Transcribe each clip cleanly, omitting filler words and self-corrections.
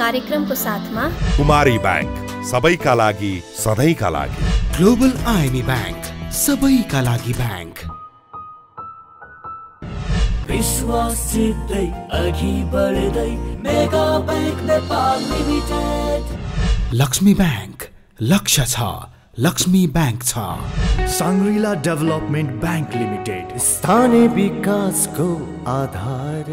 कार्यक्रमको साथमा कुमारी बैंक सबैका लागि सधैँका लागि, ग्लोबल आइएमई बैंक सबैका लागि बैंक, विश्वास जित्दै अघि बढ्दै mega bank Nepal limited. Lakshmi bank लक्ष्य छ, लक्ष्मी बैंक छ। साङ्ग्रिला डेभलपमेन्ट बैंक लिमिटेड स्थानीय विकासको आधार।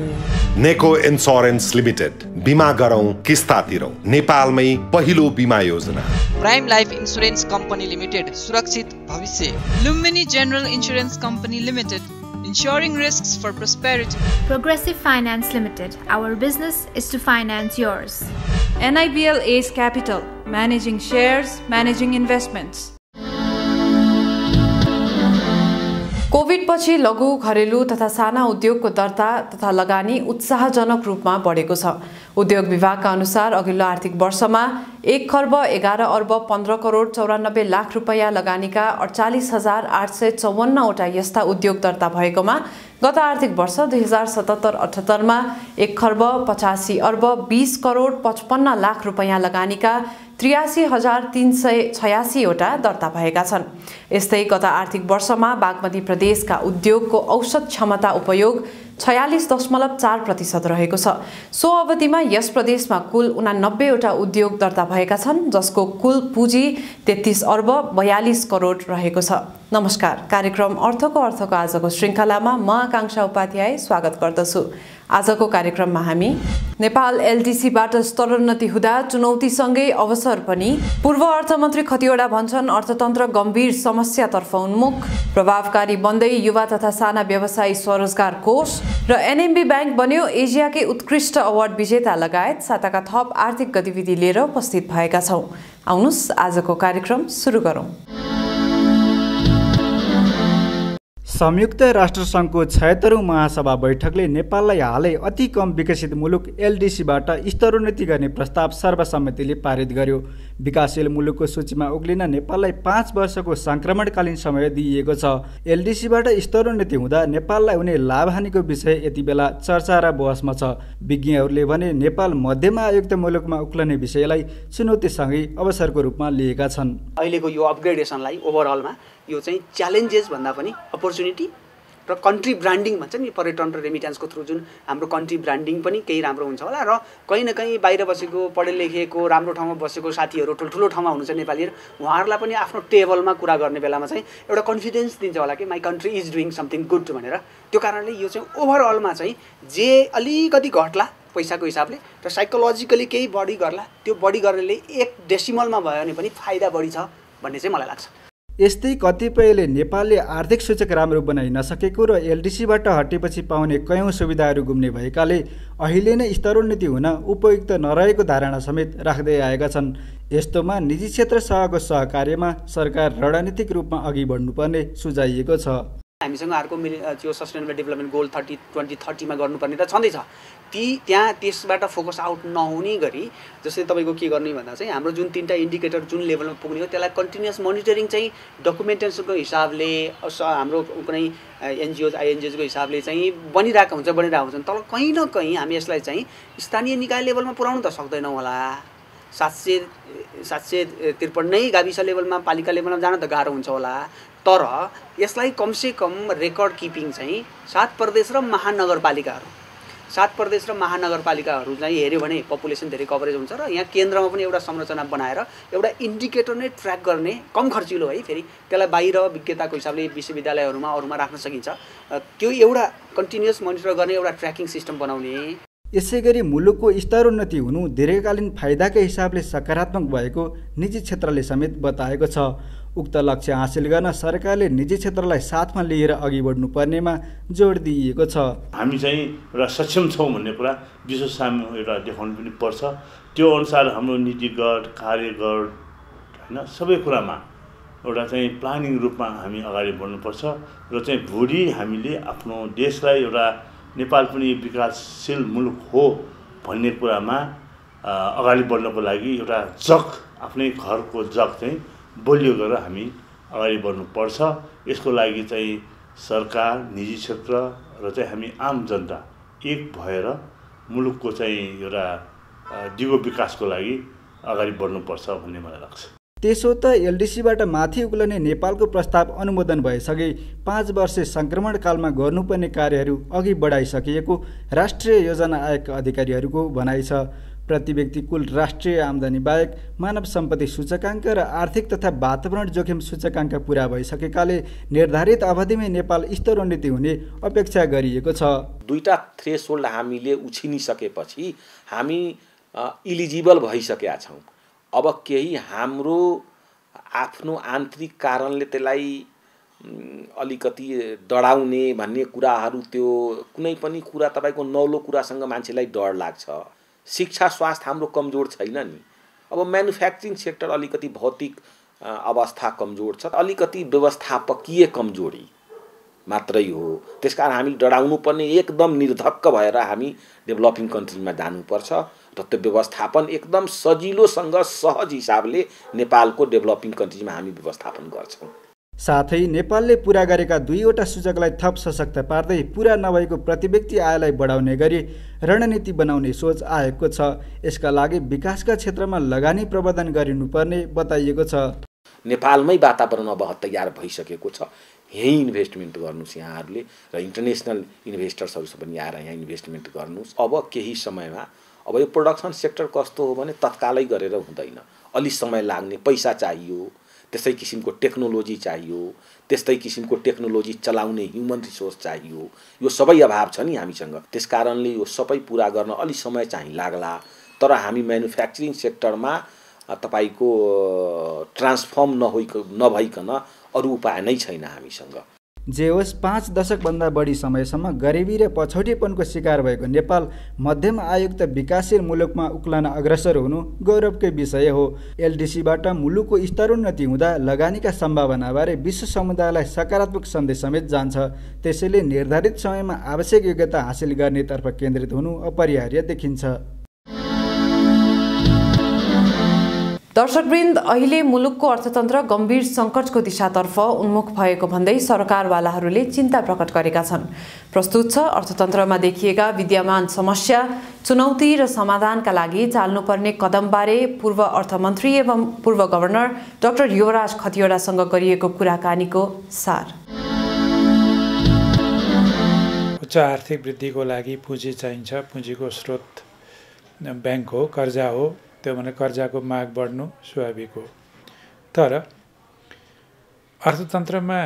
नेको इन्स्योरेन्स लिमिटेड बिमा गरौँ किस्ता तिरौँ, नेपालमै पहिलो बिमा योजना। Prime life insurance company limited सुरक्षित भविष्य। Lumbini general insurance company limited ensuring risks for prosperity. Progressive Finance Limited, our business is to finance yours. NIBL Ace Capital, managing shares, managing investments. Covid पछि लघु घरेलु तथा साना उद्योगको दर्ता तथा लगानी उत्साहजनक रूपमा बढेको छ। उद्योग विभागका अनुसार अघिल्लो आर्थिक वर्षमा 1 खर्ब 11 अर्ब 15 करोड 94 लाख रुपैयाँ लगानीका 48,854 वटा यस्ता उद्योग दर्ता भएकोमा गत आर्थिक वर्ष 2077-78 मा 1 खर्ब 85 अर्ब 20 करोड 55 लाख रुपैयाँ लगानीका 83,386 वटा दर्ता भएका छन्। यस्तै गत आर्थिक वर्षमा बागमती प्रदेशका उद्योगको औसत क्षमता उपयोग 46.4% रहेको छ। सो अवधिमा यस प्रदेशमा कुल 89 वटा उद्योग दर्ता भएका छन्, जसको कुल पुँजी 33 अर्ब 42 करोड रहेको छ। नमस्कार, कार्यक्रम अर्थको आजको श्रृङ्खलामा म आकांक्षा उपाध्याय स्वागत गर्दछु। आजको कार्यक्रममा हामी नेपाल एलडीसीबाट स्तरोन्नति हुँदा चुनौतीसँगै अवसर पनि, पूर्व अर्थमन्त्री खतिवडा भन्छन् अर्थतन्त्र गम्भीर समस्यातर्फ उन्मुख, प्रभावकारी बन्दै युवा तथा साना व्यवसायी स्वरोजगार कोष र एनएमबी बैंक बन्यो एसियाकै उत्कृष्ट अवार्ड विजेता लगायत साताका थप आर्थिक गतिविधि लिएर उपस्थित भएका छौं। आउनुस् आजको कार्यक्रम सुरु गरौं। संयुक्त राष्ट्रसङ्घको 76औं महासभा बैठकले नेपाललाई हालै अति कम विकसित मुलुक एलडीसीबाट स्तरोन्नति गर्ने प्रस्ताव सर्वसम्मतिले पारित गर्यो। विकासशील मुलुकको सूचीमा उक्लिन नेपाललाई 5 वर्षको सङ्क्रमणकालीन समय दिइएको छ। एलडीसीबाट स्तरोन्नति हुँदा नेपाललाई हुने लाभहानिको विषय यति बेला चर्चा र बहसमा छ। विज्ञहरूले भने नेपाल मध्यम आयुक्त मुलुकमा उक्लने विषयलाई चुनौतीसँगै अवसरको रूपमा लिएका छन्। अहिलेको यो अपग्रेडेसनलाई ओभरअलमा यो चाहिँ च्यालेन्जेस भन्दा पनि अपर्च्युनिटी र कन्ट्री ब्रान्डिङ भन्छ नि, पर्यटन र रेमिट्यान्सको थ्रु जुन हाम्रो कन्ट्री ब्रान्डिङ पनि केही राम्रो हुन्छ होला। र कहीँ न कहीँ बाहिर बसेको पढे लेखेको राम्रो ठाउँमा बसेको साथीहरू ठुल्ठुलो ठाउँमा हुनुहुन्छ नेपालीहरू, उहाँहरूलाई पनि आफ्नो टेबलमा कुरा गर्ने बेलामा चाहिँ एउटा कन्फिडेन्स दिन्छ होला कि my country is doing something good भनेर। त्यो कारणले यो चाहिँ ओभरअलमा चाहिँ जे अलिकति घट्ला पैसाको हिसाबले र साइकोलोजिकली केही बढी गर्ला, त्यो बढी गर्नेले 1 डेसिमलमा भयो भने पनि फाइदा बढी छ भन्ने चाहिँ मलाई लाग्छ। यस्तै कतिपयले नेपालले आर्थिक सूचक राम्रो बनाइ नसकेको र एलडीसीबाट हटेपछि पाउने कयौं सुविधाहरू गुम्ने भएकाले अहिले नै स्तरोन्नति हुन उपयुक्त नरहेको धारणा समेत राख्दै आएका छन्। यस्तोमा निजी क्षेत्रसँगको सहकार्यमा सरकार रणनीतिक रूपमा अघि बढ्नुपर्ने सुझाइएको छ। हामीसँग अर्को त्यो सस्टेनेबल डेभलपमेन्ट गोल 2030 मा गर्नुपर्ने त छँदैछ। त्यहाँ त्यसबाट फोकस आउट नहुने गरी जस्तै तपाईँको के गर्ने भन्दा चाहिँ हाम्रो जुन 3टा इन्डिकेटर जुन लेभलमा पुग्ने हो त्यसलाई कन्टिन्युअस मोनिटरिङ चाहिँ डकुमेन्टेसनको हिसाबले हाम्रो कुनै एनजिओज आइएनजिओजको हिसाबले चाहिँ बनिरहेको हुन्छन्। तर कहीँ न कहीँ हामी यसलाई चाहिँ स्थानीय निकाय लेभलमा पुर्याउनु त सक्दैनौँ होला। 753 गाविस लेभलमा पालिका लेभलमा जान त गाह्रो हुन्छ होला। तर यसलाई कमसे कम रेकर्ड किपिङ चाहिँ 7 प्रदेश र महानगरपालिकाहरू चाहिँ हेऱ्यो भने पपुलेसन धेरै कभरेज हुन्छ र यहाँ केन्द्रमा पनि एउटा संरचना बनाएर एउटा इन्डिकेटर नै ट्र्याक गर्ने, कम खर्चिलो है, फेरि त्यसलाई बाहिर विज्ञताको हिसाबले विश्वविद्यालयहरूमा अरूमा राख्न सकिन्छ। त्यो एउटा कन्टिन्युअस मोनिटर गर्ने एउटा ट्र्याकिङ सिस्टम बनाउने। यसैगरी मुलुकको स्तरोन्नति हुनु दीर्घकालीन फाइदाकै हिसाबले सकारात्मक भएको निजी क्षेत्रले समेत बताएको छ। उक्त लक्ष्य हासिल गर्न सरकारले निजी क्षेत्रलाई साथमा लिएर अघि बढ्नुपर्नेमा जोड दिइएको छ। हामी चाहिँ एउटा सक्षम छौँ भन्ने कुरा विश्व सामु एउटा देखाउनु पनि पर्छ। त्यो अनुसार हाम्रो नीतिगत कार्यगत हैन सबै कुरामा एउटा चाहिँ प्लानिङ रूपमा हामी अगाडि बढ्नुपर्छ र चाहिँ भोलि हामीले आफ्नो देशलाई एउटा नेपाल पनि विकासशील मुलुक हो भन्ने कुरामा अगाडि बढ्नको लागि एउटा जग, आफ्नै घरको जग चाहिँ बलियो गरेर हामी अगाडि बढ्नुपर्छ। यसको लागि चाहिँ सरकार, निजी क्षेत्र र चाहिँ हामी आम जनता एक भएर मुलुकको चाहिँ एउटा दिगो विकासको लागि अगाडि बढ्नुपर्छ भन्ने मलाई लाग्छ। त्यसो त एलडिसीबाट माथि उक्लने नेपालको प्रस्ताव अनुमोदन भइसके 5 वर्ष सङ्क्रमणकालमा गर्नुपर्ने कार्यहरू अघि बढाइसकिएको राष्ट्रिय योजना आयोगका अधिकारीहरूको भनाइ छ। प्रति व्यक्ति कुल राष्ट्रिय आम्दानी बाहेक मानव सम्पत्ति सूचकाङ्क र आर्थिक तथा वातावरण जोखिम सूचकाङ्क पुरा भइसकेकाले निर्धारित अवधिमै नेपाल स्तरोन्नति हुने अपेक्षा गरिएको छ। दुईटा थ्रेसहोल्ड हामीले उछिनिसकेपछि हामी इलिजिबल भइसकेका छौँ। अब केही हाम्रो आफ्नो आन्तरिक कारणले त्यसलाई अलिकति डराउने भन्ने कुराहरू, त्यो कुनै पनि कुरा तपाईँको नौलो कुरासँग मान्छेलाई डर लाग्छ। शिक्षा स्वास्थ्य हाम्रो कमजोर छैन नि। अब म्यानुफ्याक्चरिङ सेक्टर अलिकति भौतिक अवस्था कमजोर छ, अलिकति व्यवस्थापकीय कमजोरी मात्रै हो। त्यसकारण हामी डराउनु पर्ने, एकदम निर्धक्क भएर हामी डेभलपिङ कन्ट्रीमा जानुपर्छ र त्यो व्यवस्थापन एकदम सजिलोसँग सहज हिसाबले नेपालको डेभलपिङ कन्ट्रीमा हामी व्यवस्थापन गर्छौँ। साथै नेपालले पुरा गरेका 2वटा सूचकलाई थप सशक्त पार्दै पुरा नभएको प्रति व्यक्ति आयलाई बढाउने गरी रणनीति बनाउने सोच आएको छ। यसका लागि विकासका क्षेत्रमा लगानी प्रवर्धन गरिनुपर्ने बताइएको छ। नेपालमै वातावरण अब तयार भइसकेको छ। यहीँ इन्भेस्टमेन्ट गर्नुहोस् यहाँहरूले, र इन्टरनेसनल इन्भेस्टर्सहरूसँग पनि आएर यहाँ इन्भेस्टमेन्ट गर्नुहोस्। अब केही समयमा अब यो प्रोडक्सन सेक्टर कस्तो हो भने तत्कालै गरेर हुँदैन, अलि समय लाग्ने, पैसा चाहियो, त्यस्तै किसिमको टेक्नोलोजी चाहियो, त्यस्तै किसिमको टेक्नोलोजी चलाउने ह्युमन रिसोर्स चाहियो। यो सबै अभाव छ नि हामीसँग। त्यसकारणले यो सबै पुरा गर्न अलि समय चाहिँ लाग्ला। तर हामी म्यानुफ्याक्चरिङ सेक्टरमा तपाईँको ट्रान्सफर्म नभइकन अरू उपाय नै छैन हामीसँग। जे होस् 5 दशकभन्दा बढी समयसम्म गरिबी र पछौटेपनको शिकार भएको नेपाल मध्यम आयुक्त विकासशील मुलुकमा उक्लन अग्रसर हुनु गौरवकै विषय हो। एलडिसीबाट मुलुकको स्तरोन्नति हुँदा लगानीका सम्भावनाबारे विश्व समुदायलाई सकारात्मक सन्देश समेत जान्छ। त्यसैले निर्धारित समयमा आवश्यक योग्यता हासिल गर्नेतर्फ केन्द्रित हुनु अपरिहार्य देखिन्छ। दर्शकवृन्द, अहिले मुलुकको अर्थतन्त्र गम्भीर सङ्कटको दिशातर्फ उन्मुख भएको भन्दै सरकारवालाहरूले चिन्ता प्रकट गरेका छन्। प्रस्तुत छ अर्थतन्त्रमा देखिएका विद्यमान समस्या, चुनौती र समाधानका लागि चाल्नुपर्ने कदमबारे पूर्व अर्थमन्त्री एवं पूर्व गभर्नर डाक्टर युवराज खतिवडासँग गरिएको कुराकानीको सार। उच्च आर्थिक वृद्धिको लागि पुँजी चाहिन्छ। पुँजीको स्रोत ब्याङ्क हो, कर्जा हो। त्यो भने कर्जाको माग बढ्नु स्वाभाविक हो। तर अर्थतन्त्रमा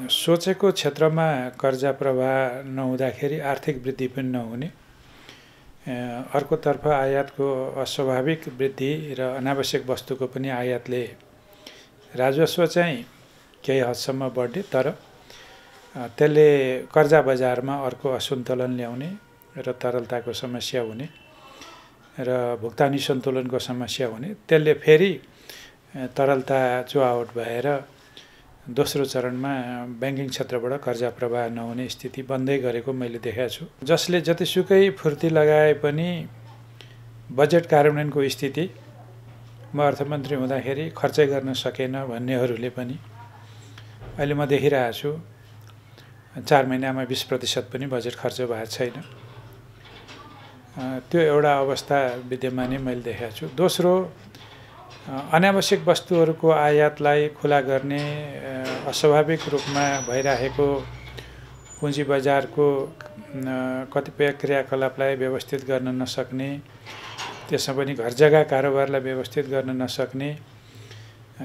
सोचेको क्षेत्रमा कर्जा प्रवाह नहुँदाखेरि आर्थिक वृद्धि पनि नहुने, अर्कोतर्फ आयातको अस्वाभाविक वृद्धि र अनावश्यक वस्तुको पनि आयातले राजस्व चाहिँ केही हदसम्म बढ्ने, तर त्यसले कर्जा बजारमा अर्को असन्तुलन ल्याउने र तरलताको समस्या हुने र भुक्तानी सन्तुलनको समस्या हुने। त्यसले फेरि तरलता चुहावट भएर दोस्रो चरणमा ब्याङ्किङ क्षेत्रबाट कर्जा प्रवाह नहुने स्थिति बन्दै गरेको मैले देखेको छु। जसले जतिसुकै फुर्ती लगाए पनि बजेट कार्यान्वयनको स्थिति, म अर्थमन्त्री हुँदाखेरि खर्चै गर्न सकेन भन्नेहरूले पनि अहिले म देखिरहेको छु 4 महिनामा 20% पनि बजेट खर्च भएको छैन। त्यो एउटा अवस्था विद्यमानै मैले देखेको छु। दोस्रो, अनावश्यक वस्तुहरूको आयातलाई खुला गर्ने, अस्वाभाविक रूपमा भइरहेको पुँजी बजारको कतिपय क्रियाकलापलाई व्यवस्थित गर्न नसक्ने, त्यसमा पनि घर जग्गा कारोबारलाई व्यवस्थित गर्न नसक्ने,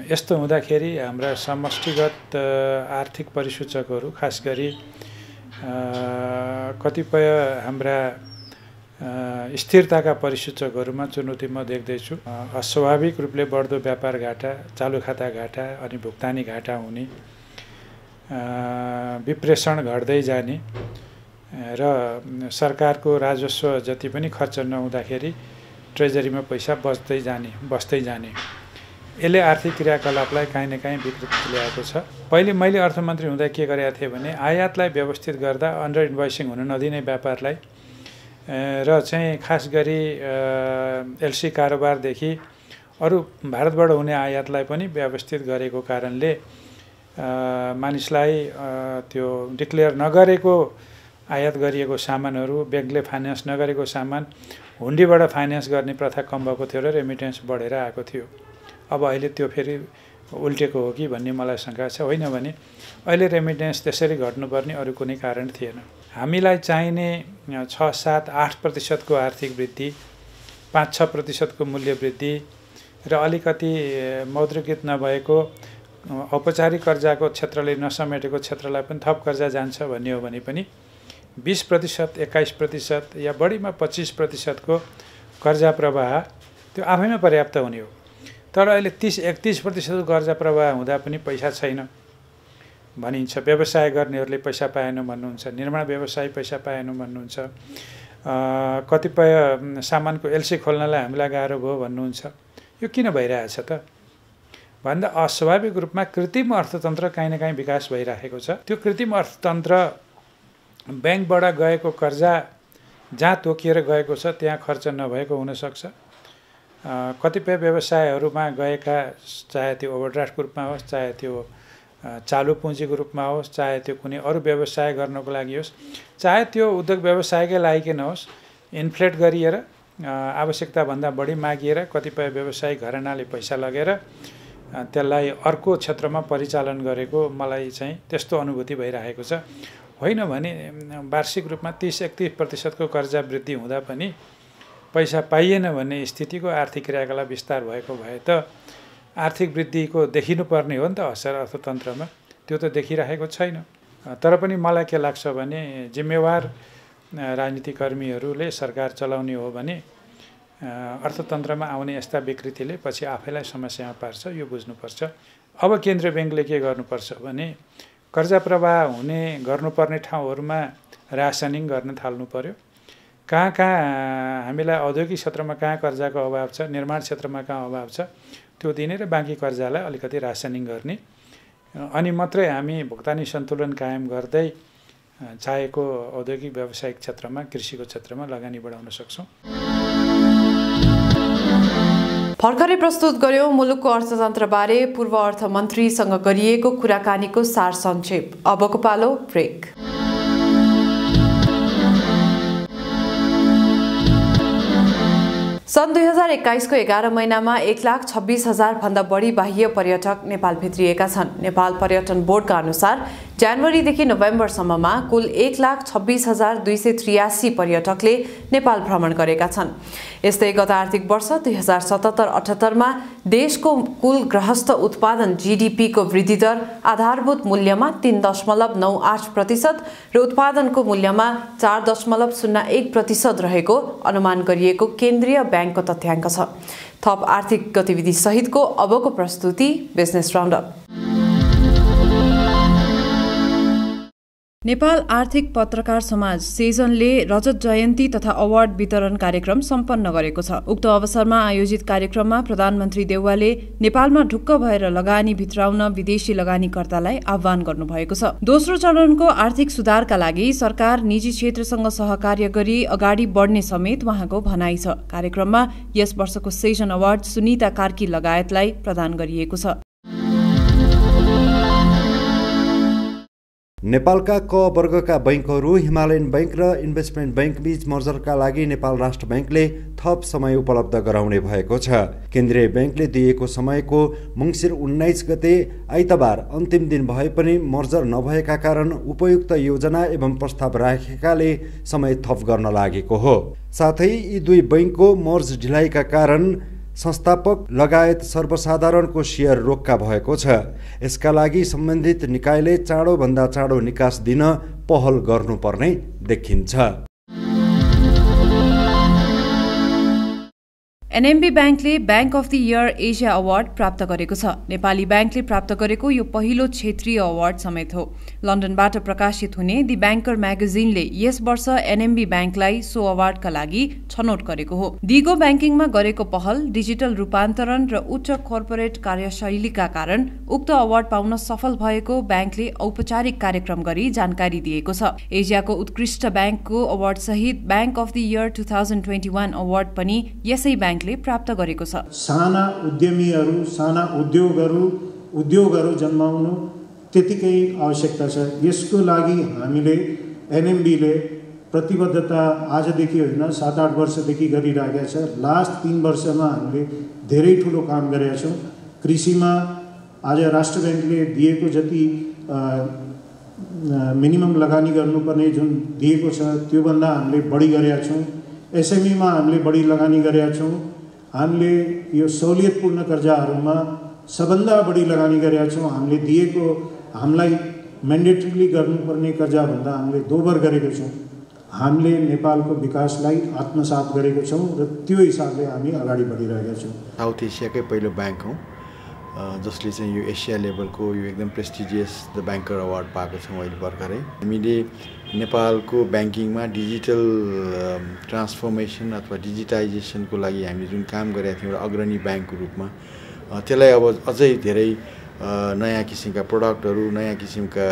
यस्तो हुँदाखेरि हाम्रा समष्टिगत आर्थिक परिसूचकहरू, खास गरी कतिपय हाम्रा स्थिरताका परिसूचकहरूमा चुनौती म देख्दैछु। अस्वाभाविक रूपले बढ्दो व्यापार घाटा, चालु खाता घाटा अनि भुक्तानी घाटा हुने, विप्रेषण घट्दै जाने र सरकारको राजस्व जति पनि खर्च नहुँदाखेरि ट्रेजरीमा पैसा बस्दै जाने, यसले आर्थिक क्रियाकलापलाई काहीँ न काहीँ विकृति ल्याएको छ। पहिले मैले अर्थमन्त्री हुँदा के गरेका थिएँ भने आयातलाई व्यवस्थित गर्दा अन्डर इन्भोइसिङ हुन नदिने व्यापारलाई र चाहिँ खास गरी एलसी कारोबारदेखि अरू भारतबाट हुने आयातलाई पनि व्यवस्थित गरेको कारणले मानिसलाई त्यो डिक्लेयर नगरेको आयात गरिएको सामानहरू ब्याङ्कले फाइनेन्स नगरेको सामान हुन्डीबाट फाइनेन्स गर्ने प्रथा कम भएको थियो र रेमिटेन्स बढेर आएको थियो। अब अहिले त्यो फेरि उल्टेको हो कि भन्ने मलाई शङ्का छ। होइन भने अहिले रेमिटेन्स त्यसरी घट्नुपर्ने अरू कुनै कारण थिएन। हामीलाई चाहिने 6-7-8% आर्थिक वृद्धि, 5-6% मूल्य वृद्धि र अलिकति मौद्रिकृत नभएको औपचारिक कर्जाको क्षेत्रले नसमेटेको क्षेत्रलाई पनि थप कर्जा जान्छ भन्ने हो भने पनि 20%, 21% या बढीमा 25% को कर्जा प्रवाह त्यो आफैमा पर्याप्त हुने हो। तर अहिले 30-31% कर्जा प्रवाह हुँदा पनि पैसा छैन भनिन्छ। व्यवसाय गर्नेहरूले पैसा पाएन भन्नुहुन्छ, निर्माण व्यवसायी पैसा पाएन भन्नुहुन्छ, कतिपय सामानको एलसी खोल्नलाई हामीलाई गाह्रो भयो भन्नुहुन्छ। यो किन भइरहेछ त भन्दा अस्वाभाविक रूपमा कृत्रिम अर्थतन्त्र काहीँ न काहीँ विकास भइरहेको छ। त्यो कृत्रिम अर्थतन्त्र ब्याङ्कबाट गएको कर्जा जहाँ तोकिएर गएको छ त्यहाँ खर्च नभएको हुनसक्छ। कतिपय व्यवसायहरूमा गएका, चाहे त्यो ओभरड्राफ्टको रूपमा होस्, चाहे त्यो चालु पुँजीको रूपमा होस्, चाहे त्यो कुनै अरू व्यवसाय गर्नको लागि होस्, चाहे त्यो उद्योग व्यवसायकै लागि किन होस्, इन्फ्लेट गरिएर आवश्यकताभन्दा बढी मागिएर कतिपय व्यवसायी घरानाले पैसा लगेर त्यसलाई अर्को क्षेत्रमा परिचालन गरेको मलाई चाहिँ त्यस्तो अनुभूति भइरहेको छ। होइन भने वार्षिक रूपमा 30-31% को कर्जा वृद्धि हुँदा पनि पैसा पाइएन भन्ने स्थितिको आर्थिक क्रियाकलाप विस्तार भएको भए त आर्थिक वृद्धिको देखिनुपर्ने हो नि त असर अर्थतन्त्रमा। त्यो त देखिरहेको छैन। तर पनि मलाई के लाग्छ भने जिम्मेवार राजनीतिकर्मीहरूले सरकार चलाउने हो भने अर्थतन्त्रमा आउने यस्ता विकृतिले पछि आफैलाई समस्यामा पार्छ, यो बुझ्नुपर्छ। अब केन्द्रीय ब्याङ्कले के गर्नुपर्छ भने कर्जा प्रवाह हुने गर्नुपर्ने ठाउँहरूमा रासनिङ गर्न थाल्नु पर्यो। कहाँ हामीलाई औद्योगिक क्षेत्रमा कहाँ कर्जाको अभाव छ, निर्माण क्षेत्रमा कहाँ अभाव छ त्यो दिने र बाँकी कर्जालाई अलिकति रासनिङ गर्ने। अनि मात्रै हामी भुक्तानी सन्तुलन कायम गर्दै चाहेको औद्योगिक व्यावसायिक क्षेत्रमा, कृषिको क्षेत्रमा लगानी बढाउन सक्छौँ। भर्खरै प्रस्तुत गर्यो मुलुकको अर्थतन्त्रबारे पूर्व अर्थमन्त्रीसँग गरिएको कुराकानीको सार संक्षेप। अबको पालो ब्रेक। सन् 2021 को 11 महिनामा 1,26,000 भन्दा बढी बाह्य पर्यटक नेपाल भित्रिएका छन्। नेपाल पर्यटन बोर्डका अनुसार जनवरीदेखि नोभेम्बरसम्ममा कुल 1,26,283 पर्यटकले नेपाल भ्रमण गरेका छन्। यस्तै गत आर्थिक वर्ष 2077-78 मा देशको कुल गृहस्थ उत्पादन जीडीपी को वृद्धि दर आधारभूत मूल्यमा 3.98% र उत्पादनको मूल्यमा 4.01% रहेको अनुमान गरिएको केन्द्रीय ब्याङ्कको तथ्याङ्क छ। थप आर्थिक गतिविधि सहितको अबको प्रस्तुति बिजनेस राउन्डअप। नेपाल आर्थिक पत्रकार समाज सेजनले रजत जयन्ती तथा अवार्ड वितरण कार्यक्रम सम्पन्न गरेको छ। उक्त अवसरमा आयोजित कार्यक्रममा प्रधानमन्त्री देउवाले नेपालमा ढुक्क भएर लगानी भित्राउन विदेशी लगानीकर्तालाई आह्वान गर्नुभएको छ। दोस्रो चरणको आर्थिक सुधारका लागि सरकार निजी क्षेत्रसँग सहकार्य गरी अगाडि बढ्ने समेत उहाँको भनाइ छ। कार्यक्रममा यस वर्षको सेजन अवार्ड सुनिता कार्की लगायतलाई प्रदान गरिएको छ। नेपालका क वर्गका बैंकहरू हिमालयन बैंक र इन्भेस्टमेन्ट बैंक बीच मर्जरका लागि नेपाल राष्ट्र बैंकले थप समय उपलब्ध गराउने भएको छ। केन्द्रीय बैंकले दिएको समयको मङ्सिर 19 गते आइतबार अन्तिम दिन भए पनि मर्जर नभएका कारण उपयुक्त योजना एवं प्रस्ताव राखेकाले समय थप गर्न लागेको हो। साथै यी दुई बैंकको मर्ज ढिलाइका कारण संस्थापक लगायत सर्वसाधारणको शेयर रोक्का भएको छ। यसका लागि सम्बन्धित निकायले चाँडोभन्दा चाँडो निकास दिन पहल गर्नुपर्ने देखिन्छ। एनएमबी ब्याङ्कले bank of the year Asia award प्राप्त गरेको छ। नेपाली ब्याङ्कले प्राप्त गरेको यो पहिलो क्षेत्रीय अवार्ड समेत हो। लन्डनबाट प्रकाशित हुने दि ब्याङ्कर म्यागजिनले यस वर्ष एनएमबी ब्याङ्कलाई सो अवार्डका लागि छनौट गरेको हो। दिगो ब्याङ्किङमा गरेको पहल, डिजिटल रूपान्तरण र उच्च कर्पोरेट कार्यशैलीका कारण उक्त अवार्ड पाउन सफल भएको ब्याङ्कले औपचारिक कार्यक्रम गरी जानकारी दिएको छ। एसियाको उत्कृष्ट ब्याङ्कको अवार्ड सहित bank of the year 2021 award पनि यसै ब्याङ्कले प्राप्त गरेको छ। साना उद्यमीहरू, साना उद्योगहरू जन्माउनु त्यतिकै आवश्यकता छ। यसको लागि हामीले एनएमबीले प्रतिबद्धता आजदेखि होइन 7-8 वर्षदेखि गरिरहेका छ। लास्ट 3 वर्षमा हामीले धेरै ठुलो काम गरेका छौँ। कृषिमा आज राष्ट्र ब्याङ्कले दिएको जति मिनिमम लगानी गर्नुपर्ने जुन दिएको छ त्योभन्दा हामीले बढी गरेका छौँ। एसएमईमा हामीले बढी लगानी गरेका छौँ। हामीले यो सहुलियतपूर्ण कर्जाहरूमा सबभन्दा बढी लगानी गरेका छौँ। हामीले दिएको हामीलाई म्यान्डेटरीली गर्नुपर्ने कर्जाभन्दा हामीले दोबर गरेको छौँ। हामीले नेपालको विकासलाई आत्मसात गरेको छौँ र त्यो हिसाबले हामी अगाडि बढिरहेका छौँ। साउथ एसियाकै पहिलो ब्याङ्क हौँ जसले चाहिँ यो एसिया लेभलको यो एकदम प्रेस्टिजियस द ब्याङ्कर अवार्ड पाएको छौँ अहिले भर्खरै। हामीले नेपालको ब्याङ्किङमा डिजिटल ट्रान्सफर्मेसन अथवा डिजिटाइजेसनको लागि हामीले जुन काम गरेका थियौँ एउटा अग्रणी ब्याङ्कको रूपमा त्यसलाई अब अझै धेरै नयाँ किसिमका प्रडक्टहरू नयाँ किसिमका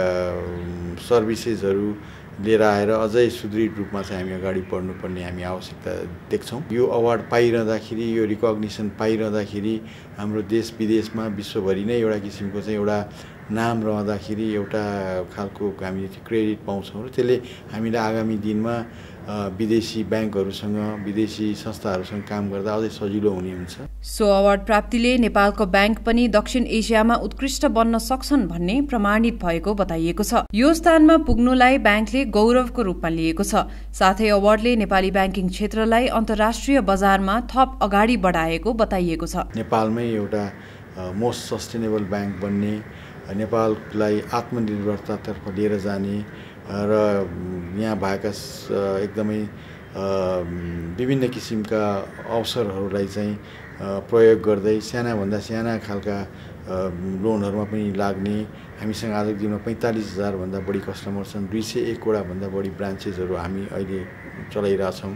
सर्भिसेसहरू लिएर आएर अझै सुदृढ रूपमा चाहिँ हामी अगाडि बढ्नुपर्ने हामी आवश्यकता देख्छौँ। यो अवार्ड पाइरहँदाखेरि यो रिकग्निसन पाइरहँदाखेरि हाम्रो देश विदेशमा विश्वभरि नै एउटा किसिमको चाहिँ एउटा नाम रहँदाखेरि एउटा खालको हामीले क्रेडिट पाउँछौँ र त्यसले हामीलाई आगामी दिनमा विदेशी ब्याङ्कहरूसँग विदेशी संस्थाहरूसँग काम गर्दा अझै सजिलो हुने हुन्छ। सो अवार्ड प्राप्तिले नेपालको ब्याङ्क पनि दक्षिण एसियामा उत्कृष्ट बन्न सक्छन् भन्ने प्रमाणित भएको बताइएको छ। यो स्थानमा पुग्नुलाई ब्याङ्कले गौरवको रूपमा लिएको छ। साथै अवार्डले नेपाली ब्याङ्किङ क्षेत्रलाई अन्तर्राष्ट्रिय बजारमा थप अगाडि बढाएको बताइएको छ। नेपालमै एउटा मोस्ट सस्टेनेबल ब्याङ्क बन्ने नेपाललाई आत्मनिर्भरतातर्फ लिएर जाने र यहाँ भएका एकदमै विभिन्न किसिमका अवसरहरूलाई चाहिँ प्रयोग गर्दै सानाभन्दा साना खालका लोनहरूमा पनि लाग्ने। हामीसँग आजको दिनमा 45,000 भन्दा बढी कस्टमर छन्। 201 वटाभन्दा बढी ब्रान्चेसहरू हामी अहिले चलाइरहेछौँ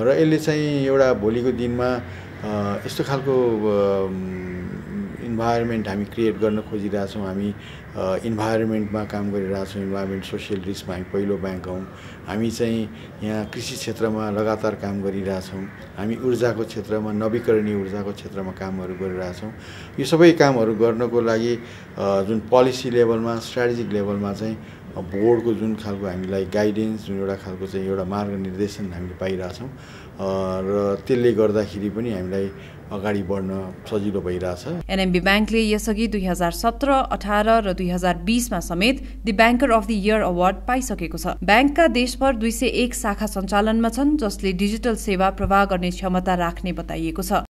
र यसले चाहिँ एउटा भोलिको दिनमा यस्तो खालको इन्भाइरोमेन्ट हामी क्रिएट गर्न खोजिरहेछौँ। हामी इन्भाइरोमेन्टमा काम गरिरहेछौँ। इन्भाइरोमेन्ट सोसियल रिस्कमा हामी पहिलो ब्याङ्क हौँ। हामी चाहिँ यहाँ कृषि क्षेत्रमा लगातार काम गरिरहेछौँ। हामी ऊर्जाको क्षेत्रमा नवीकरणीय ऊर्जाको क्षेत्रमा कामहरू गरिरहेछौँ। यो सबै कामहरू गर्नको लागि जुन पोलिसी लेभलमा स्ट्राटेजिक लेभलमा चाहिँ बोर्डको जुन खालको हामीलाई गाइडेन्स जुन एउटा खालको चाहिँ एउटा मार्गनिर्देशन हामीले पाइरहेछौँ र त्यसले गर्दाखेरि पनि हामीलाई अगाडि बढ्न सजिलो भइरहेछ। एनएमबी ब्याङ्कले यसअघि 2017, 18 र 2020 मा समेत the banker of the year award पाइसकेको छ। ब्याङ्कका देशभर 201 शाखा सञ्चालनमा छन् जसले डिजिटल सेवा प्रवाह गर्ने क्षमता राख्ने बताइएको छ।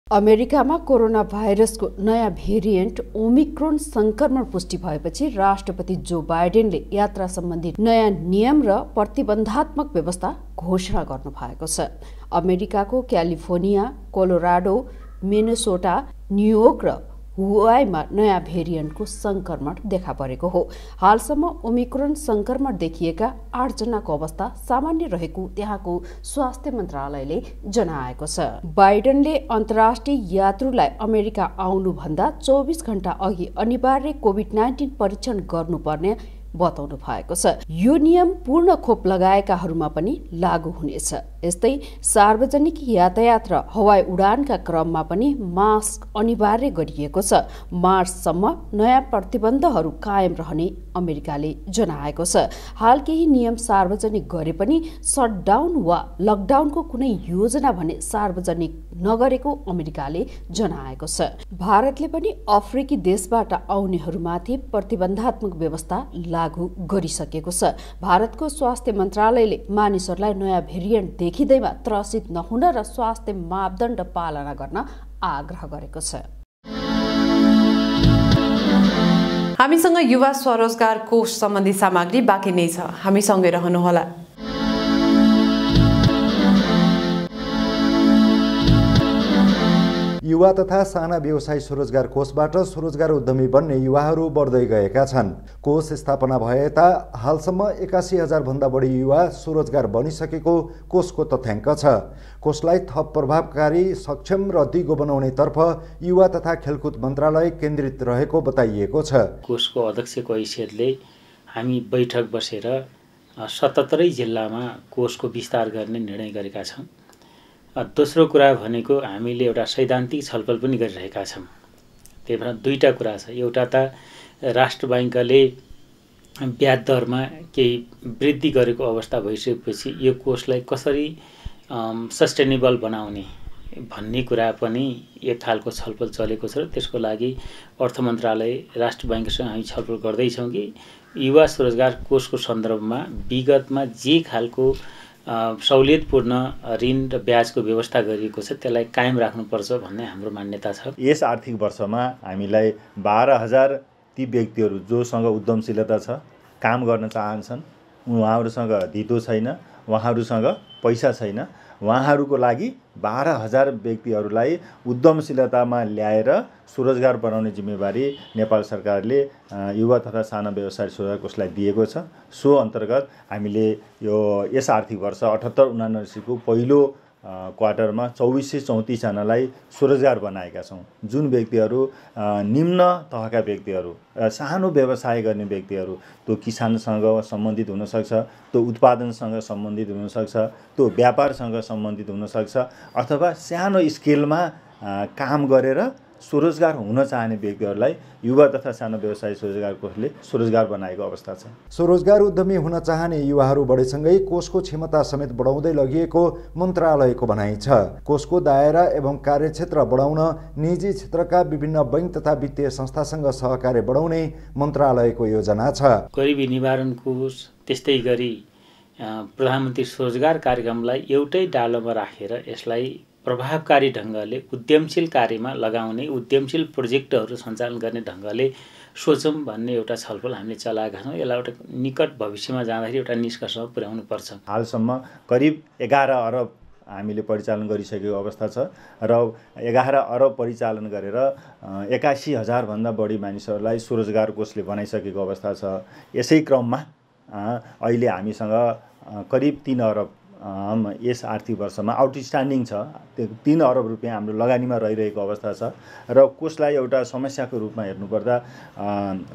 अमेरिकामा कोरोना भाइरसको नयाँ भेरिएन्ट ओमिक्रोन संक्रमण पुष्टि भएपछि राष्ट्रपति जो बाइडेनले यात्रा सम्बन्धी नयाँ नियम र प्रतिबन्धात्मक व्यवस्था घोषणा गर्नु भएको छ। अमेरिकाको क्यालिफोर्निया, कोलोराडो, मिनेसोटा, न्युयोर्क र हुवाईमा नयाँ भेरिएन्टको संक्रमण देखा परेको हो। हालसम्म ओमिक्रोन संक्रमण देखिएका 8 जनाको अवस्था सामान्य रहेको त्यहाँको स्वास्थ्य मन्त्रालयले जनाएको छ। बाइडेनले अन्तर्राष्ट्रिय यात्रुलाई अमेरिका आउनुभन्दा 24 घण्टा अघि अनिवार्य कोभिड-19 परीक्षण गर्नुपर्ने बताउनु भएको छ। यो नियम पूर्ण खोप लगाएकाहरूमा पनि लागू हुनेछ। यस्तै सार्वजनिक यातायात र हवाई उडानका क्रममा पनि मास्क अनिवार्य गरिएको छ। मार्चसम्म नयाँ प्रतिबन्धहरू कायम रहने अमेरिकाले जनाएको छ। हाल केही नियम सार्वजनिक गरे पनि सटडाउन वा लकडाउनको कुनै योजना भने सार्वजनिक नगरेको अमेरिकाले जनाएको छ। भारतले पनि अफ्रिकी देशबाट आउनेहरूमाथि प्रतिबन्धात्मक व्यवस्था लागू गरिसकेको छ। भारतको स्वास्थ्य मन्त्रालयले मानिसहरूलाई नयाँ भेरिएन्ट देखिँदैमा त्रसित नहुन र स्वास्थ्य मापदण्ड पालना गर्न आग्रह गरेको छ। हामीसँग युवा स्वरोजगार कोष सम्बन्धी सामग्री बाँकी नै छ। हामीसँगै रहनुहोला। युवा तथा साना व्यवसाय स्वरोजगार कोषबाट स्वरोजगार उद्यमी बन्ने युवाहरू बढ्दै गएका छन्। कोष स्थापना भए ता हालसम्म 81,000 भन्दा बढी युवा स्वरोजगार बनिसकेको कोषको तथ्याङ्क छ। कोषलाई थप प्रभावकारी, सक्षम र दिगो बनाउनेतर्फ युवा तथा खेलकुद मन्त्रालय केन्द्रित रहेको बताइएको छ। कोषको अध्यक्षको हैसियतले हामी बैठक बसेर 77 जिल्लामा कोषको विस्तार गर्ने निर्णय गरेका छौँ। दोस्रो कुरा भनेको हामीले एउटा सैद्धान्तिक छलफल पनि गरिरहेका छौँ। त्यही भएर दुईटा कुरा छ। एउटा त राष्ट्र बैंकले ब्याज दरमा केही वृद्धि गरेको अवस्था भइसकेपछि यो कोषलाई कसरी सस्टेनेबल बनाउने भन्ने कुरा पनि एक खालको छलफल चलेको छ र त्यसको लागि अर्थ मन्त्रालय राष्ट्र बैंकसँग हामी छलफल गर्दैछौँ कि युवा स्वरोजगार कोषको सन्दर्भमा विगतमा जे खालको सहुलियतपूर्ण ऋण र ब्याजको व्यवस्था गरिएको छ त्यसलाई कायम राख्नुपर्छ भन्ने हाम्रो मान्यता छ। यस आर्थिक वर्षमा हामीलाई 12,000 ती व्यक्तिहरू जोसँग उद्यमशीलता छ, काम गर्न चाहन्छन्, उहाँहरूसँग धितो छैन, उहाँहरूसँग पैसा छैन, उहाँहरूको लागि 12,000 व्यक्तिहरूलाई उद्यमशीलतामा ल्याएर स्वरोजगार बनाउने जिम्मेवारी नेपाल सरकारले युवा तथा साना व्यवसाय स्वरोजगार कोषलाई दिएको छ। सो अन्तर्गत हामीले यो यस आर्थिक वर्ष 78-79 को पहिलो क्वार्टरमा 2434 जनालाई स्वरोजगार बनाएका छौँ। जुन व्यक्तिहरू निम्न तहका व्यक्तिहरू, सानो व्यवसाय गर्ने व्यक्तिहरू, त्यो किसानसँग सम्बन्धित हुनसक्छ, त्यो उत्पादनसँग सम्बन्धित हुनसक्छ, त्यो व्यापारसँग सम्बन्धित हुनसक्छ, अथवा सानो स्केलमा काम गरेर स्वरोजगार हुन चाहने व्यक्तिहरूलाई युवा तथा सानो व्यवसाय स्वरोजगार कोषले स्वरोजगार बनाएको अवस्था छ। स्वरोजगार उद्यमी हुन चाहने युवाहरू बढेसँगै कोषको क्षमता समेत बढाउँदै लगिएको मन्त्रालयको भनाइ छ। कोषको दायरा एवं कार्यक्षेत्र बढाउन निजी क्षेत्रका विभिन्न बैंक तथा वित्तीय संस्थासँग सहकार्य बढाउने मन्त्रालयको योजना छ। गरिबी निवारण कोष त्यस्तै गरी प्रधानमन्त्री स्वरोजगार कार्यक्रमलाई एउटै डालोमा राखेर यसलाई प्रभावकारी ढङ्गले उद्यमशील कार्यमा लगाउने, उद्यमशील प्रोजेक्टहरू सञ्चालन गर्ने ढङ्गले सोचौँ भन्ने एउटा छलफल हामीले चलाएका छौँ। यसलाई एउटा निकट भविष्यमा जाँदाखेरि एउटा निष्कर्षमा पुर्याउनु पर्छ। हालसम्म करिब 11 अरब हामीले परिचालन गरिसकेको अवस्था छ र 11 अरब परिचालन गरेर 81,000 भन्दा बढी मानिसहरूलाई स्वरोजगार कोषले बनाइसकेको अवस्था छ। यसै क्रममा अहिले हामीसँग करिब 3 अरब यस आर्थिक वर्षमा आउटस्ट्यान्डिङ छ। त्यो 3 अरब रुपियाँ हाम्रो लगानीमा रहिरहेको अवस्था छ र कोषलाई एउटा समस्याको रूपमा हेर्नुपर्दा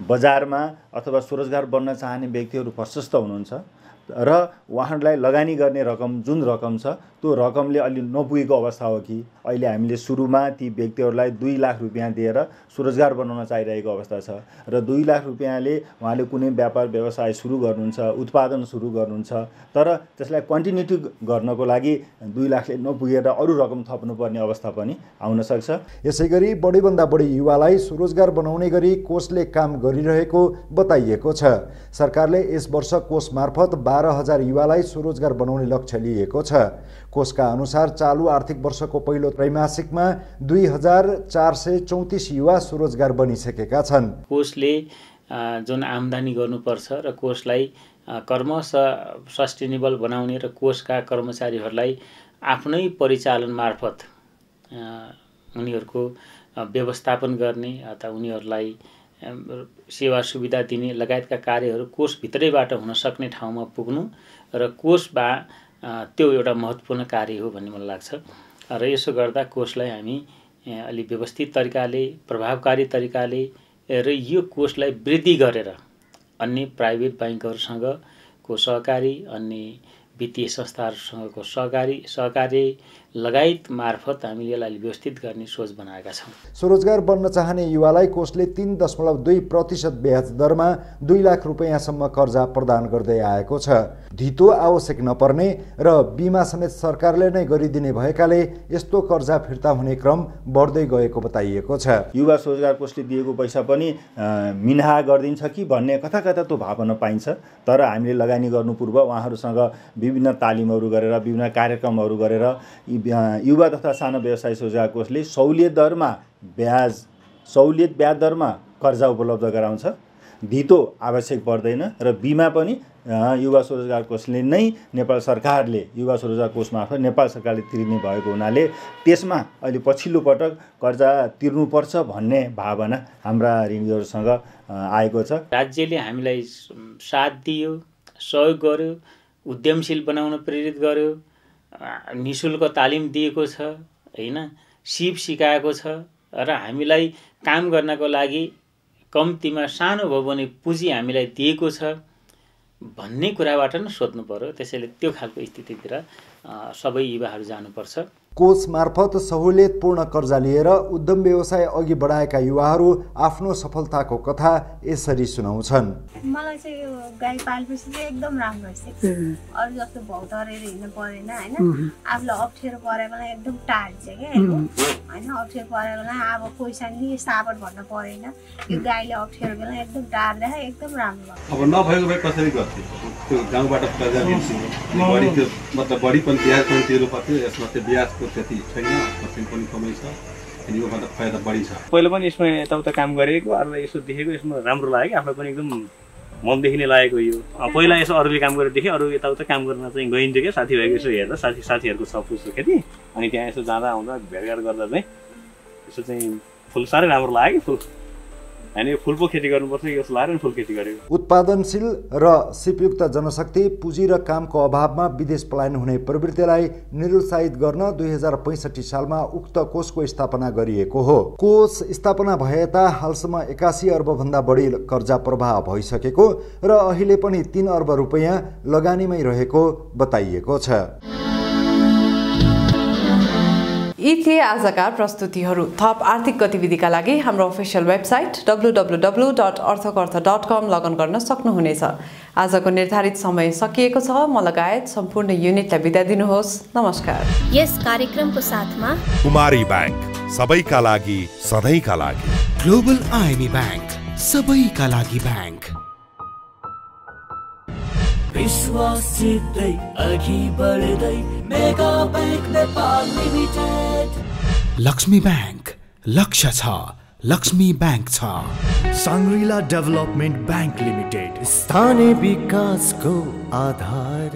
बजारमा अथवा स्वरोजगार बन्न चाहने व्यक्तिहरू प्रशस्त हुनुहुन्छ र उहाँहरूलाई लगानी गर्ने रकम जुन रकम छ त्यो रकमले अलि नपुगेको अवस्था हो कि अहिले हामीले सुरुमा ती व्यक्तिहरूलाई 2 लाख रुपियाँ दिएर स्वरोजगार बनाउन चाहिरहेको अवस्था छ र 2 लाख रुपियाँले उहाँले कुनै व्यापार व्यवसाय सुरु गर्नुहुन्छ, उत्पादन सुरु गर्नुहुन्छ, तर त्यसलाई कन्टिन्युटी गर्नको लागि 2 लाखले नपुगेर अरू रकम थप्नुपर्ने अवस्था पनि आउन सक्छ। यसैगरी बढीभन्दा बढी युवालाई स्वरोजगार बनाउने गरी कोषले काम गरिरहेको बताइएको छ। सरकारले यस वर्ष कोष मार्फत 12,000 युवालाई स्वरोजगार बनाउने लक्ष्य लिएको छ। कोषका अनुसार चालु आर्थिक वर्षको पहिलो त्रैमासिकमा 2,434 युवा स्वरोजगार बनिसकेका छन्। कोषले जुन आम्दानी गर्नुपर्छ र कोषलाई क्रमशः सस्टेनेबल बनाउने र कोषका कर्मचारीहरूलाई आफ्नै परिचालन मार्फत उनीहरूको व्यवस्थापन गर्ने अथवा उनीहरूलाई सेवा सुविधा दिने लगायतका कार्यहरू कोषभित्रैबाट हुन सक्ने ठाउँमा पुग्नु र कोषमा त्यो एउटा महत्त्वपूर्ण कार्य हो भन्ने मलाई लाग्छ र यसो गर्दा कोषलाई हामी अलि व्यवस्थित तरिकाले, प्रभावकारी तरिकाले र यो कोषलाई वृद्धि गरेर अन्य प्राइभेट बैंकहरूसँगको सहकारी, अन्य वित्तीय संस्थाहरूसँगको सहकारी लगायत मार्फत हामीले यसलाई व्यवस्थित गर्ने सोच बनाएका छौँ। स्वरोजगार बन्न चाहने युवालाई कोषले 3.2% ब्याज दरमा 2 लाख रुपियाँसम्म कर्जा प्रदान गर्दै आएको छ। धितो आवश्यक नपर्ने र बिमा समेत सरकारले नै गरिदिने भएकाले यस्तो कर्जा फिर्ता हुने क्रम बढ्दै गएको बताइएको छ। युवा स्वरोजगार कोषले दिएको पैसा पनि मिनाहा गरिदिन्छ कि भन्ने कता कता त्यो भावना पाइन्छ, तर हामीले लगानी गर्नु पूर्व उहाँहरूसँग विभिन्न तालिमहरू गरेर, विभिन्न कार्यक्रमहरू गरेर युवा तथा सानो व्यवसाय स्वरोजगार कोषले सहुलियत ब्याज दरमा कर्जा उपलब्ध गराउँछ। धितो आवश्यक पर्दैन र बिमा पनि युवा स्वरोजगार कोषले नै नेपाल सरकारले युवा स्वरोजगार कोष मार्फत नेपाल सरकारले तिर्ने भएको हुनाले त्यसमा अहिले पछिल्लो पटक कर्जा तिर्नुपर्छ भन्ने भावना हाम्रा ऋणीहरूसँग आएको छ। राज्यले हामीलाई साथ दियो, सहयोग गर्यो, उद्यमशील बनाउन प्रेरित गर्यो, निशुल्क तालिम दिएको छ, हैन, सिप सिकाएको छ र हामीलाई काम गर्नको लागि कम्तीमा सानो भए पनि पुँजी हामीलाई दिएको छ भन्ने कुराबाट नै सोध्नु पर्यो। त्यसैले त्यो खालको स्थितितिर सबै युवाहरू जानुपर्छ। कोष मार्फत सहुलियतपूर्ण कर्जा लिएर उद्यम व्यवसाय अघि बढाएका युवाहरू आफ्नो सफलताको कथा यसरी सुनाउँछन्। मलाई चाहिँ यो गाई पालेपछि चाहिँ एकदम राम्रो छ। अरू जस्तो भाउ तरेर हिँड्नु परेन हैन। आफूलाई अप्ठ्यारो परे बेला एकदम टाढी छ के हैन। अप्ठ्यारो परे बेला अब पैसा नि साबर भन्न परेन। यो गाईले अप्ठ्यारो बेला एकदम टाढ्दा एकदम राम्रो। अब नभएको भए कसरी गर्थे? त्यो गाउँबाट कर्जा लिन्छ। बढी त्यो मतलब बढी पनि ब्याज पनि तिर्नु पर्थ्यो। यसमा त्यो ब्याजको त्यति छैन, पर्सेन्ट पनि कमै छ। अनि यो भन्दा फाइदा बढी छ। पहिला पनि यसमा यताउता काम गरेको, अरूलाई यसो देखेको, यसमा राम्रो लाग्यो। आफूलाई पनि एकदम मनदेखि नै लागेको यो। पहिला यसो अरूले काम गरेर देखेँ, अरू यताउता काम गर्न चाहिँ गइन्थ्यो क्या साथीभाइको यसो हेर्दा, साथीहरूको छ फुलको खेती। अनि त्यहाँ यसो जाँदा आउँदा भेटघाट गर्दा चाहिँ यसो चाहिँ फुल साह्रै राम्रो लाग्यो। फुल अनि फुलको खेती गर्नुपर्छ जस्तो लाग्यो नि फुल खेती गरेको। उत्पादनशील र सिपयुक्त जनशक्ति, पुँजी र कामको अभावमा विदेश पलायन हुने प्रवृत्तिलाई निरुत्साहित गर्न 2065 सालमा उक्त कोषको स्थापना गरिएको हो। कोष स्थापना भए यता हालसम्म 81 अर्ब भन्दा बढी कर्जा प्रवाह भइसकेको र अहिले पनि 3 अर्ब रुपैयाँ लगानीमै रहेको बताइएको छ। यी थिए आजका प्रस्तुतिहरू। थप आर्थिक गतिविधिका लागि हाम्रो अफिसियल वेबसाइट www.arthakatha.com लगइन गर्न सक्नुहुनेछ। आजको निर्धारित समय सकिएको छ। म लगायत सम्पूर्ण युनिटलाई बिदा दिनुहोस्। नमस्कार। यस कार्यक्रमको साथमा कुमारी बैंक, सबैका लागि सधैँका लागि। ग्लोबल आइएमई बैंक, सबैका लागि बैंक। विश्वास जित्दै अघि बढ्दै mega bank Nepal limited. Lakshmi bank, लक्ष्य छ, लक्ष्मी बैंक छ। सांग्रीला डेभलपमेन्ट बैंक लिमिटेड, स्थानीय विकासको आधार।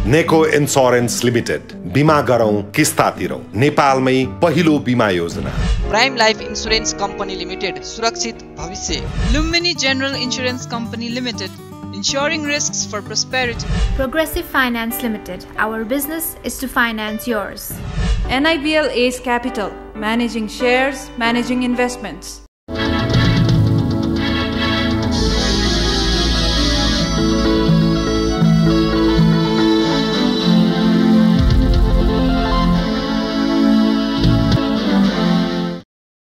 नेको इन्स्योरेन्स लिमिटेड, बिमा गरौँ किस्ता तिरौँ, नेपालमै पहिलो बिमा योजना। Prime life insurance company limited, सुरक्षित भविष्य। Lumbini general insurance company limited, ensuring risks for prosperity. Progressive Finance Limited, our business is to finance yours. NIBL Ace Capital, managing shares, managing investments.